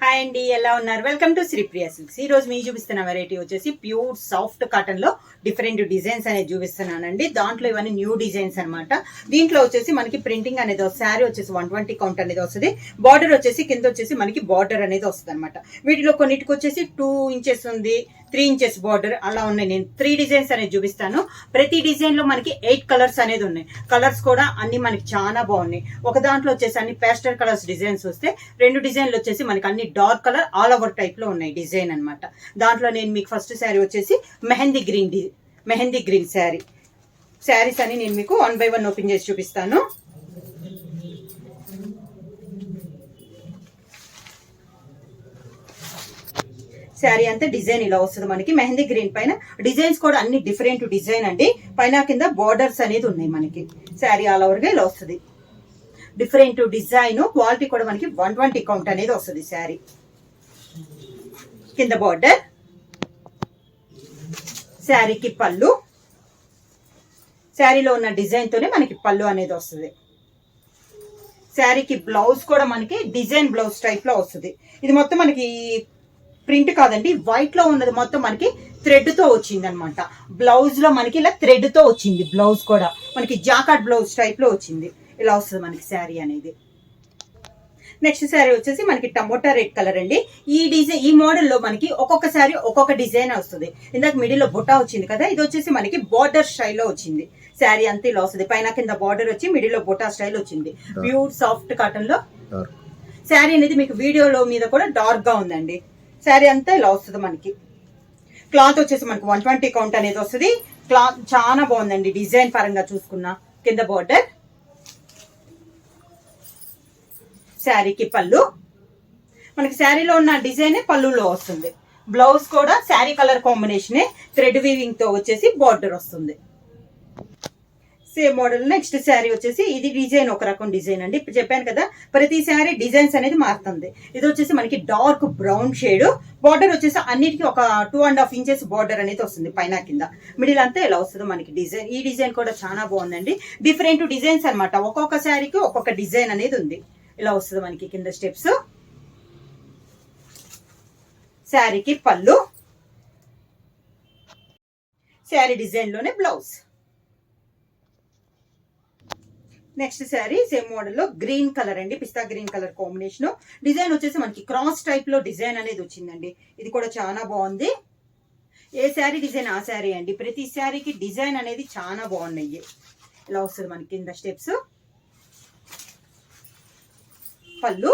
Hi అండి, ఎలా ఉన్నారు? Welcome to Sripriya silks. ఈ రోజు మీకు చూపిస్తున్న వెరైటీ వచ్చేసి ప్యూర్ సాఫ్ట్ కాటన్ లో డిఫరెంట్ డిజైన్స్ అనేది చూపిస్తున్నానండి. దాంట్లో ఇవన్నీ న్యూ డిజైన్స్ అనమాట. దీంట్లో వచ్చేసి మనకి ప్రింటింగ్ అనేది శారీ వచ్చేసి 120 కౌంట్ అనేది వస్తుంది. బార్డర్ వచ్చేసి కింద వచ్చేసి మనకి బార్డర్ అనేది వస్తుంది అనమాట. వీటిలో కొన్నిటికి వచ్చేసి 2 ఇంచెస్ ఉంది, 3 ఇంచెస్ బార్డర్ అలా ఉన్నాయి. నేను 3 డిజైన్స్ అనేది చూపిస్తాను. ప్రతి డిజైన్ లో మనకి 8 కలర్స్ అనేది ఉన్నాయి. కలర్స్ కూడా అన్ని మనకి చాలా బాగున్నాయి. ఒక దాంట్లో వచ్చేసి అన్ని పేస్టల్ కలర్స్ డిజైన్స్ వస్తే, 2 డిజైన్లు వచ్చేసి మనకి అన్ని dark colour all over type లో ఉన్నాయి డిజైన్ అనమాట. దాంట్లో నేను మీకు ఫస్ట్ శారీ వచ్చేసి మెహందీ గ్రీన్ శారీస్ అని నేను మీకు 1 by 1 ఓపెన్ చేసి చూపిస్తాను. శారీ అంతా డిజైన్ ఇలా వస్తుంది మనకి. మెహందీ గ్రీన్ పైన డిజైన్స్ కూడా అన్ని డిఫరెంట్ డిజైన్ అండి. పైన కింద బోర్డర్స్ అనేది ఉన్నాయి మనకి. శారీ ఆల్ ఓవర్ గా ఇలా వస్తుంది. డిఫరెంట్ డిజైన్, క్వాలిటీ కూడా మనకి 120 కౌంట్ అనేది వస్తుంది. శారీ కింద బార్డర్, శారీకి పళ్ళు, శారీలో ఉన్న డిజైన్ తోనే మనకి పళ్ళు అనేది వస్తుంది. శారీకి బ్లౌజ్ కూడా మనకి డిజైన్ బ్లౌజ్ టైప్ లో వస్తుంది. ఇది మొత్తం మనకి ప్రింట్ కాదండి, వైట్ లో ఉన్నది మొత్తం మనకి థ్రెడ్ తో వచ్చింది అనమాట. బ్లౌజ్ లో మనకి ఇలా థ్రెడ్ తో వచ్చింది. బ్లౌజ్ కూడా మనకి జాకాట్ బ్లౌజ్ టైప్ లో వచ్చింది. ఇలా వస్తుంది మనకి శారీ అనేది. నెక్స్ట్ శారీ వచ్చేసి మనకి టమోటా రెడ్ కలర్ అండి. ఈ మోడల్ లో మనకి ఒక్కొక్క శారీ ఒక్కొక్క డిజైన్ వస్తుంది. ఇందాక మిడిల్ లో బుట్టా వచ్చింది కదా, ఇది వచ్చేసి మనకి బార్డర్ స్టైల్లో వచ్చింది. శారీ అంతా ఇలా వస్తుంది. పైన కింద బార్డర్ వచ్చి మిడిల్ లో బుట్టా స్టైల్ వచ్చింది. ప్యూర్ సాఫ్ట్ కాటన్ లో శారీ అనేది మీకు వీడియోలో మీద కూడా డార్క్ గా ఉందండి. శారీ అంతా ఇలా వస్తుంది మనకి. క్లాత్ వచ్చేసి మనకి 120 కౌంట్ అనేది వస్తుంది. క్లాత్ చాలా బాగుందండి డిజైన్ పరంగా చూసుకున్నా. కింద బార్డర్, శారీకి పళ్ళు, మనకి శారీలో ఉన్న డిజైన్ పళ్ళులో వస్తుంది. బ్లౌజ్ కూడా sari colour combination thread weaving తో వచ్చేసి బార్డర్ వస్తుంది. Same model. నెక్స్ట్ శారీ వచ్చేసి ఇది డిజైన్ ఒక రకం డిజైన్ అండి. ఇప్పుడు చెప్పాను కదా, ప్రతి శారీ డిజైన్స్ అనేది మారుతుంది. ఇది వచ్చేసి మనకి డార్క్ బ్రౌన్ షేడ్. బార్డర్ వచ్చేసి అన్నిటికీ ఒక 2.5 ఇంచెస్ బార్డర్ అనేది వస్తుంది. పైన కింద మిడిల్ అంతా ఇలా వస్తుంది మనకి డిజైన్. ఈ డిజైన్ కూడా చాలా బాగుందండి. డిఫరెంట్ డిజైన్స్ అనమాట. ఒక్కొక్క శారీకి ఒక్కొక్క డిజైన్ అనేది ఉంది. ఇలా వస్తుంది మనకి కింద స్టెప్స్. శారీకి పళ్ళు, శారీ డిజైన్ లోనే blouse. Next sari same model లో గ్రీన్ కలర్ అండి, పిస్తా గ్రీన్ కలర్ కాంబినేషన్. డిజైన్ వచ్చేసి మనకి క్రాస్ టైప్ లో డిజైన్ అనేది వచ్చిందండి. ఇది కూడా చాలా బాగుంది. ఏ శారీ డిజైన్ ఆ శారీ అండి. ప్రతి శారీకి డిజైన్ అనేది చాలా బాగున్నాయి. ఇలా వస్తుంది మనకి కింద స్టెప్స్. పళ్ళు,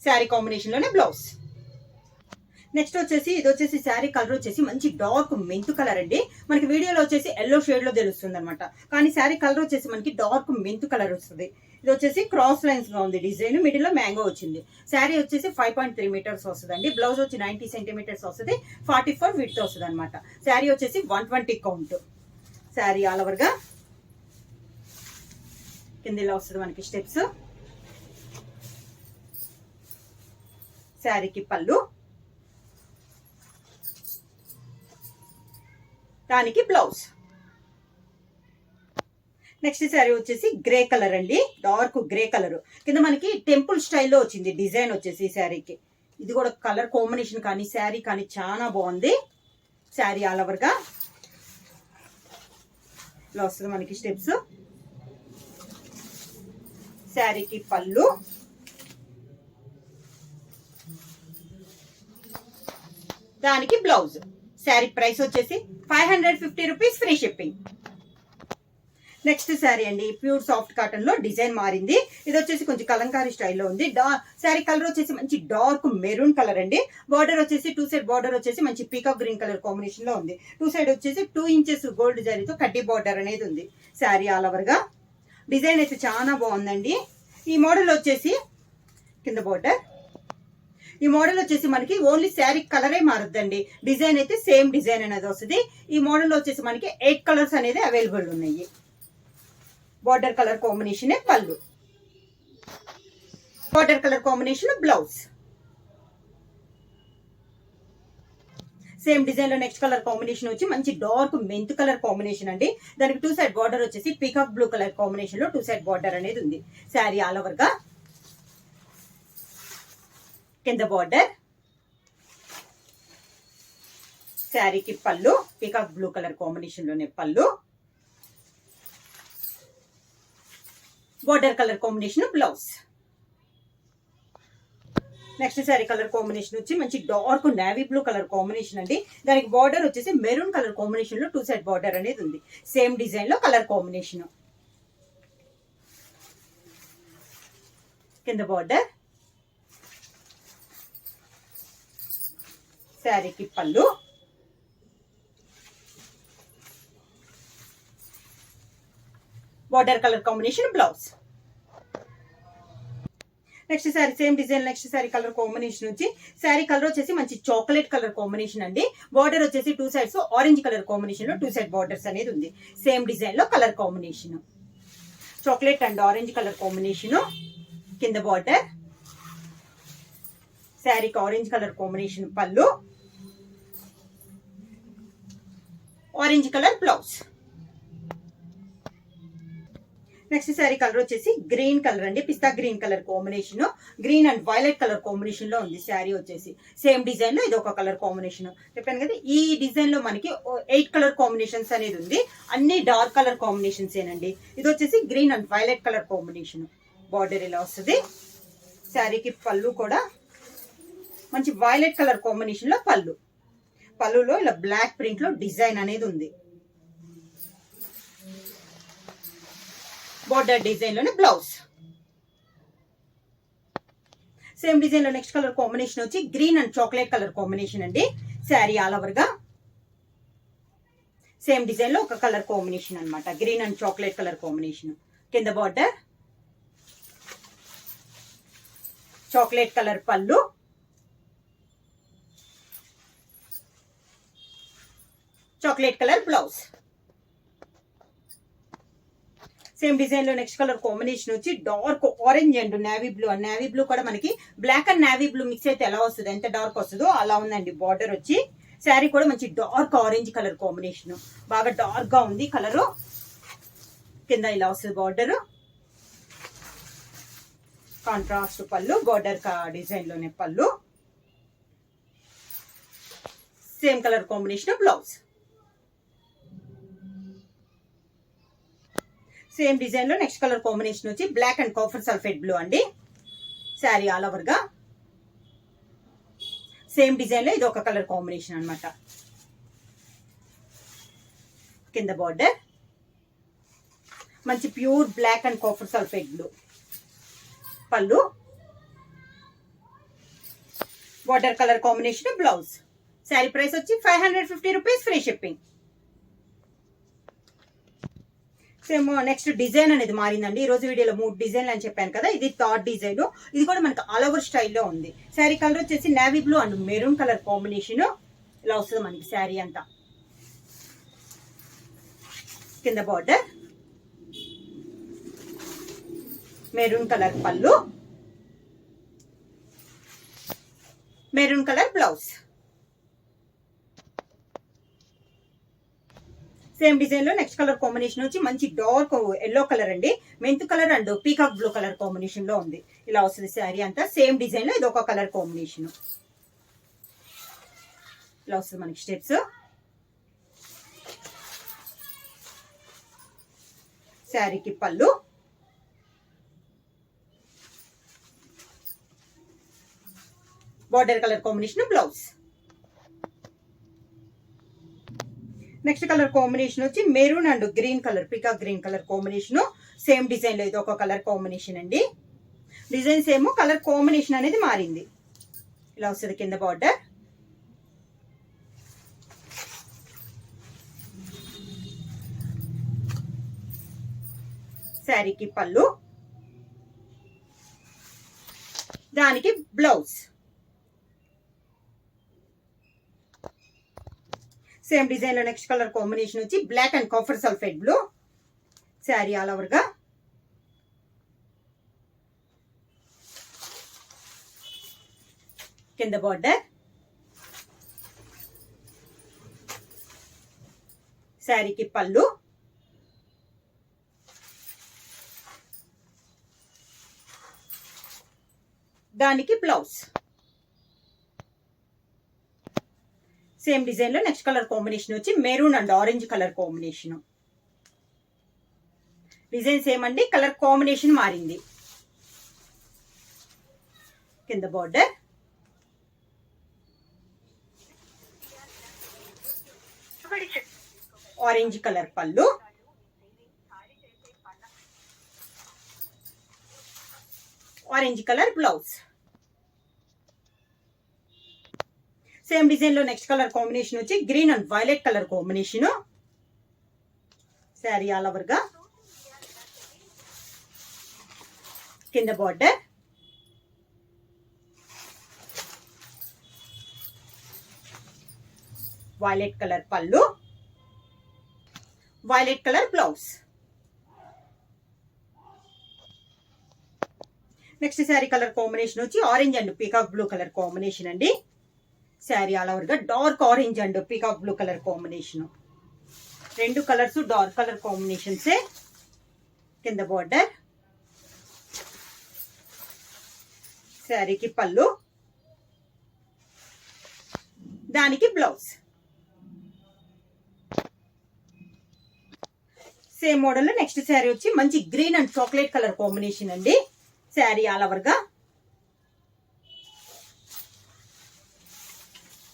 శారీ కాంబినేషన్ లోనే బ్లౌజ్. నెక్స్ట్ వచ్చేసి ఇది వచ్చేసి శారీ కలర్ వచ్చేసి మంచి డార్క్ మెంతు కలర్ అండి. మనకి వీడియోలో వచ్చేసి ఎల్లో షేడ్ లో తెలుస్తుంది అనమాట, కానీ శారీ కలర్ వచ్చేసి మనకి డార్క్ మెంతు కలర్ వస్తుంది. ఇది వచ్చేసి క్రాస్ లైన్స్ గా ఉంది డిజైన్. మిడిల్ లో మ్యాంగో వచ్చింది. శారీ వచ్చేసి 5.3 మీటర్స్ వస్తుంది అండి. బ్లౌజ్ వచ్చి 90 సెంటీమీటర్స్ వస్తుంది. 44 విడ్త్ వస్తుంది అనమాట. శారీ వచ్చేసి 120 కౌంట్. శారీ ఆల్ ఓవర్ గా కింద ఇలా వస్తుంది మనకి స్టెప్స్. శారీకి పళ్ళు, దానికి బ్లౌజ్. నెక్స్ట్ శారీ వచ్చేసి గ్రే కలర్ అండి, డార్క్ గ్రే కలర్. కింద మనకి టెంపుల్ స్టైల్లో వచ్చింది డిజైన్ వచ్చేసి ఈ శారీకి. ఇది కూడా కలర్ కాంబినేషన్ కానీ శారీ కానీ చాలా బాగుంది. శారీ ఆల్ ఓవర్ గా ఇలా వస్తుంది మనకి స్టెప్స్. శారీకి పళ్ళు, దానికి బ్లౌజ్. శారీ ప్రైస్ వచ్చేసి 550 rupees, free shipping. Next sari అండి, ప్యూర్ సాఫ్ట్ కాటన్ లో డిజైన్ మారింది. ఇది వచ్చేసి కొంచెం కలంకారీ స్టైల్లో ఉంది. శారీ కలర్ వచ్చేసి మంచి డార్క్ మెరూన్ కలర్ అండి. బార్డర్ వచ్చేసి 2 సైడ్ బార్డర్ వచ్చేసి మంచి పీకాక్ గ్రీన్ కలర్ కాంబినేషన్ లో ఉంది. 2 సైడ్ వచ్చేసి 2 ఇంచెస్ గోల్డ్ జరీతో కడ్డీ బార్డర్ అనేది ఉంది. శారీ ఆల్ ఓవర్ గా డిజైన్ అయితే చాలా బాగుందండి. ఈ మోడల్ వచ్చేసి కింద బార్డర్. ఈ మోడల్ వచ్చేసి మనకి ఓన్లీ శారీ కలరే మారుద్దండి. డిజైన్ అయితే సేమ్ డిజైన్ అనేది వస్తుంది. ఈ మోడల్ వచ్చేసి మనకి 8 కలర్స్ అనేది అవైలబుల్ ఉన్నాయి. బార్డర్ కలర్ కాంబినేషన్ పళ్ళు, border colour combination blouse. Same design లో నెక్స్ట్ కలర్ కాంబినేషన్ వచ్చి మంచి డార్క్ మెంత్ కలర్ కాంబినేషన్ అండి. దానికి 2 సైడ్ బార్డర్ వచ్చేసి పీకాక్ బ్లూ కలర్ కాంబినేషన్ లో 2 సైడ్ బార్డర్ అనేది ఉంది. శారీ ఆల్ ఓవర్ గా కింద బార్డర్, శారీకి పళ్ళు పీకాక్ బ్లూ కలర్ కాంబినేషన్ లోనే పళ్ళు, border colour combination blouse. Next sari colour combination వచ్చి మంచి dark navy blue colour combination అండి. దానికి బార్డర్ వచ్చేసి మెరూన్ కలర్ కాంబినేషన్ లో 2 సైడ్ బార్డర్ అనేది ఉంది. సేమ్ డిజైన్ లో కలర్ కాంబినేషన్, కింద బార్డర్, శారీకి పళ్ళు, border colour combination blouse. Next sari same design next sari colour combination వచ్చి శారీ కలర్ వచ్చేసి మంచి చాక్లెట్ కలర్ కాంబినేషన్ అండి. బార్డర్ వచ్చేసి 2 సైడ్స్ ఆరెంజ్ కలర్ కాంబినేషన్ లో 2 సైడ్ బార్డర్స్ అనేది ఉంది. సేమ్ డిజైన్ లో colour combination chocolate and orange colour combination, కింద బార్డర్, శారీకి ఆరెంజ్ కలర్ కాంబినేషన్ పళ్ళు, orange colour blouse. Next sari colour వచ్చేసి గ్రీన్ కలర్ అండి. పిస్తా green colour combination, green and violet colour combination లో ఉంది. శారీ వచ్చేసి సేమ్ డిజైన్ లో ఇది ఒక కలర్ కాంబినేషన్. చెప్పాను కదా ఈ డిజైన్ లో మనకి 8 కలర్ కాంబినేషన్స్ అనేది ఉంది. అన్ని డార్క్ కలర్ కాంబినేషన్స్ ఏనండి. ఇది వచ్చేసి green and violet colour combination. Border ఇలా వస్తుంది. శారీకి పళ్ళు కూడా మంచి వైలెట్ కలర్ కాంబినేషన్ లో పళ్ళు, పళ్ళులో ఇలా బ్లాక్ ప్రింట్ లో డిజైన్ అనేది ఉంది. బార్డర్ డిజైన్ లోనే బ్లౌజ్. సేమ్ డిజైన్ లో నెక్స్ట్ కలర్ కాంబినేషన్ వచ్చి green and chocolate colour combination అండి. శారీ ఆల్ ఓవర్ గా సేమ్ డిజైన్ లో ఒక కలర్ కాంబినేషన్ అన్నమాట. Green and chocolate colour combination, కింద బార్డర్, చాక్లెట్ కలర్ పళ్ళు, chocolate colour blouse. Same design లో నెక్స్ట్ కలర్ కాంబినేషన్ వచ్చి dark orange and navy blue. And navy blue కూడా మనకి black and navy blue mix అయితే ఎలా వస్తుంది, ఎంత డార్క్ వస్తుందో అలా ఉందండి. బార్డర్ వచ్చి శారీ కూడా మంచి డార్క్ ఆరెంజ్ కలర్ కాంబినేషన్, బాగా డార్క్ గా ఉంది కలరు. కింద ఇలా వస్తుంది బార్డర్, కాంట్రాస్ట్ పళ్ళు, బార్డర్ డిజైన్ లోనే పళ్ళు, same colour combination blouse. Same design లో నెక్స్ట్ కలర్ కాంబినేషన్ వచ్చి black and copper sulphate blue అండి. శారీ ఆల్ ఓవర్ గా సేమ్ డిజైన్ లో ఇది ఒక కలర్ కాంబినేషన్ అన్నమాట. కింద బార్డర్ మంచి pure black and copper sulphate blue, పళ్ళు, border colour combination blouse. Sari price వచ్చి 550 rupees, free shipping. Same next design అనేది మారిందండి. ఈ రోజు వీడియోలో 3 డిజైన్లు అని చెప్పాను కదా, ఇది థర్డ్ డిజైన్. ఇది కూడా మనకి ఆల్ ఓవర్ స్టైల్లో ఉంది. శారీ కలర్ వచ్చేసి navy blue and maroon colour combination ఇలా వస్తుంది మనకి శారీ అంతా. కింద బార్డర్, మెరూన్ కలర్ పళ్ళు, maroon colour blouse. Same design లో నెక్స్ట్ కలర్ కాంబినేషన్ వచ్చి మంచి డార్క్ ఎల్లో కలర్ అండి. Mint colour and peacock blue colour combination లో ఉంది. ఇలా వస్తుంది శారీ అంతా. సేమ్ డిజైన్ లో ఇది ఒక కలర్ కాంబినేషన్. ఇలా వస్తుంది మనకి స్టెప్స్. శారీకి పళ్ళు, border colour combination blouse. Next colour combination వచ్చి maroon and green colour, peacock green colour combination. Same design లో ఇది ఒక కలర్ కాంబినేషన్ అండి. డిజైన్స్ ఏమో కలర్ కాంబినేషన్ అనేది మారింది. ఇలా వస్తుంది కింద బార్డర్, శారీకి పళ్ళు, దానికి బ్లౌజ్. సేమ్ డిజైన్ లో నెక్స్ట్ కలర్ కాంబినేషన్ వచ్చి black and copper sulphate blue. Sari all over గా కింద బార్డర్, శారీకి పళ్ళు, దానికి బ్లౌజ్. సేమ్ డిజైన్ లో నెక్స్ట్ కలర్ కాంబినేషన్ వచ్చి maroon and orange colour combination. Design same అండి, కలర్ కాంబినేషన్ మారింది. కింద బార్డర్, ఆరెంజ్ కలర్ పళ్ళు, orange colour blouse. Same design లో నెక్స్ట్ కలర్ కాంబినేషన్ వచ్చి green and violet colour combination. Sari all over గా, కింద బార్డర్, వైలెట్ కలర్ పళ్ళు, violet colour blouse. Next sari colour combination వచ్చి orange and peacock blue colour combination అండి. Sari all over గా dark orange and peacock blue colour combination. రెండు colours dark colour కాంబినేషన్సే. కింద border, శారీకి పళ్ళు, దానికి బ్లౌజ్. సేమ్ మోడల్ లో నెక్స్ట్ శారీ వచ్చి మంచి green and chocolate colour combination అండి. శారీ ఆల్ ఓవర్ గా,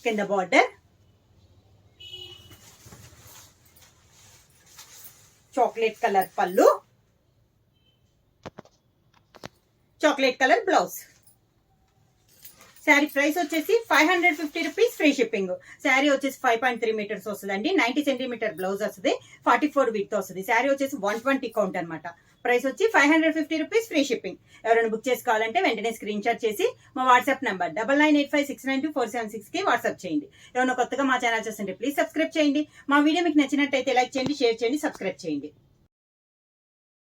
కింద బార్డర్, చాక్లెట్ కలర్ పళ్ళు, chocolate colour blouse. Sari price వచ్చేసి 550 రూపీస్, ఫ్రీ షిప్పింగ్. శారీ వచ్చేసి 5.3 మీటర్స్ వస్తుందండి. 90 సెంటీమీటర్ బ్లౌజ్ వస్తుంది, 44 విడ్త్ వస్తుంది. శారీ వచ్చేసి 120 కౌంట్ అనమాట. ప్రైస్ వచ్చి 550 రూపీస్, ఫ్రీ షిప్పింగ్. ఎవరైనా బుక్ చేసుకోవాలంటే వెంటనే స్క్రీన్ షాట్ చేసి మా వాట్సాప్ నంబర్ 9985692476 కి వాట్సాప్ చేయండి. ఎవరైనా కొత్తగా మా ఛానల్ చూస్తుంటే ప్లీజ్ సబ్స్క్రైబ్ చేయండి. మా వీడియో మీకు నచ్చినట్టయితే లైక్ చేయండి, షేర్ చేయండి, సబ్స్క్రైబ్ చేయండి.